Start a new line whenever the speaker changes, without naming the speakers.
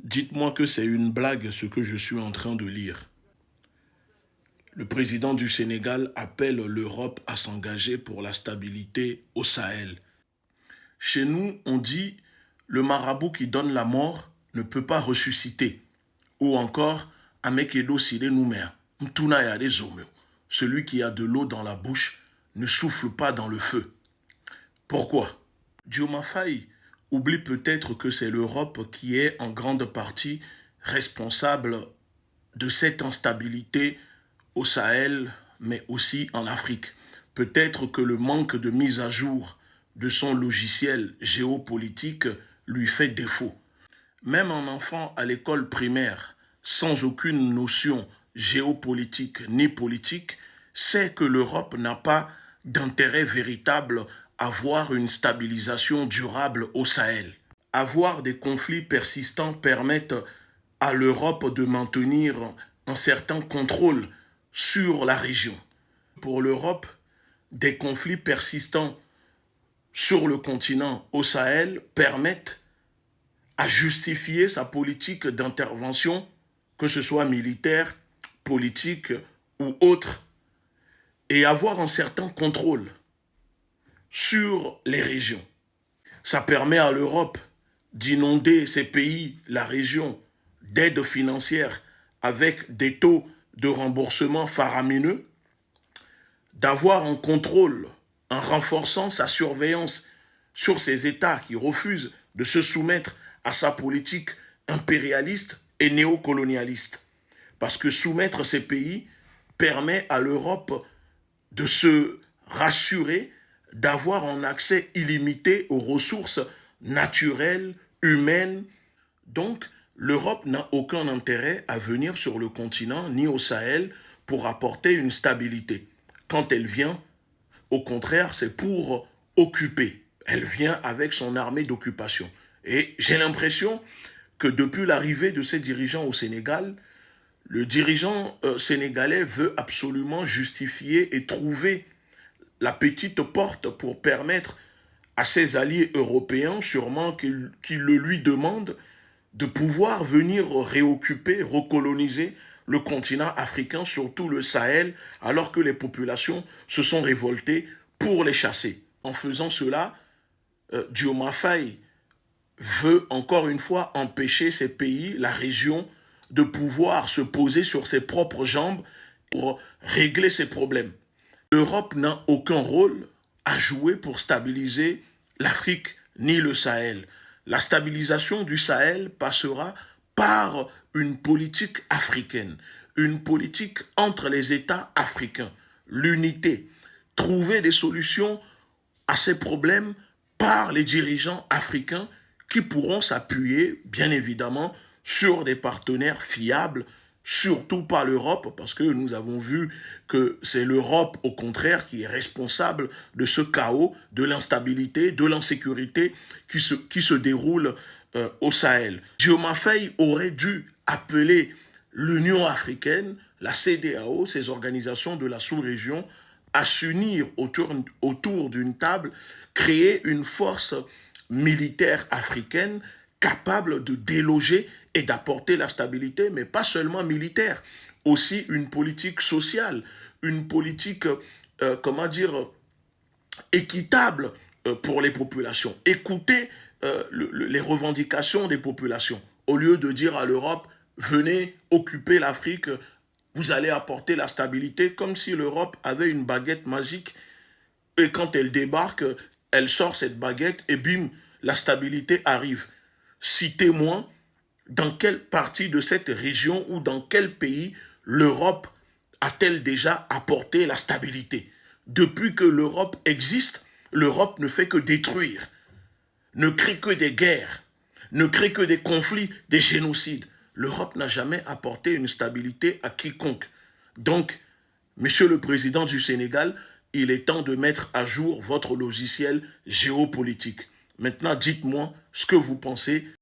Dites-moi que c'est une blague ce que je suis en train de lire. Le président du Sénégal appelle l'Europe à s'engager pour la stabilité au Sahel. Chez nous, on dit le marabout qui donne la mort ne peut pas ressusciter. Ou encore, Amekedo Sile Nouméa, Mtuna Yade Zomeo. Celui qui a de l'eau dans la bouche ne souffle pas dans le feu. Pourquoi? Diomaye Faye oublie peut-être que c'est l'Europe qui est en grande partie responsable de cette instabilité au Sahel, mais aussi en Afrique. Peut-être que le manque de mise à jour de son logiciel géopolitique lui fait défaut. Même un enfant à l'école primaire, sans aucune notion géopolitique ni politique, sait que l'Europe n'a pas d'intérêt véritable à voir une stabilisation durable au Sahel. Avoir des conflits persistants permettent à l'Europe de maintenir un certain contrôle sur la région. Pour l'Europe, des conflits persistants sur le continent au Sahel permettent à justifier sa politique d'intervention, que ce soit militaire, politique ou autre, et avoir un certain contrôle sur les régions. Ça permet à l'Europe d'inonder ces pays, la région, d'aide financière avec des taux de remboursement faramineux, d'avoir un contrôle en renforçant sa surveillance sur ces États qui refusent de se soumettre à sa politique impérialiste et néocolonialiste. Parce que soumettre ces pays permet à l'Europe de se rassurer d'avoir un accès illimité aux ressources naturelles, humaines. Donc, l'Europe n'a aucun intérêt à venir sur le continent ni au Sahel pour apporter une stabilité. Quand elle vient, au contraire, c'est pour occuper. Elle vient avec son armée d'occupation. Et j'ai l'impression que depuis l'arrivée de ces dirigeants au Sénégal, le dirigeant sénégalais veut absolument justifier et trouver la petite porte pour permettre à ses alliés européens, sûrement qui le lui demandent, de pouvoir venir réoccuper, recoloniser le continent africain, surtout le Sahel, alors que les populations se sont révoltées pour les chasser. En faisant cela, Diomaye Faye veut encore une fois empêcher ces pays, la région, de pouvoir se poser sur ses propres jambes pour régler ces problèmes. L'Europe n'a aucun rôle à jouer pour stabiliser l'Afrique ni le Sahel. La stabilisation du Sahel passera par une politique africaine, une politique entre les États africains, l'unité, trouver des solutions à ces problèmes par les dirigeants africains qui pourront s'appuyer, bien évidemment, sur des partenaires fiables, surtout pas l'Europe, parce que nous avons vu que c'est l'Europe, au contraire, qui est responsable de ce chaos, de l'instabilité, de l'insécurité qui se déroule au Sahel. Diomaye Faye aurait dû appeler l'Union africaine, la CEDEAO, ces organisations de la sous-région, à s'unir autour d'une table, créer une force militaire africaine capable de déloger et d'apporter la stabilité, mais pas seulement militaire, aussi une politique sociale, une politique, équitable pour les populations. Écouter les revendications des populations, au lieu de dire à l'Europe, venez occuper l'Afrique, vous allez apporter la stabilité, comme si l'Europe avait une baguette magique, et quand elle débarque, elle sort cette baguette, et bim, la stabilité arrive. Citez-moi dans quelle partie de cette région ou dans quel pays l'Europe a-t-elle déjà apporté la stabilité? Depuis que l'Europe existe, l'Europe ne fait que détruire, ne crée que des guerres, ne crée que des conflits, des génocides. L'Europe n'a jamais apporté une stabilité à quiconque. Donc, Monsieur le Président du Sénégal, il est temps de mettre à jour votre logiciel géopolitique. Maintenant, dites-moi ce que vous pensez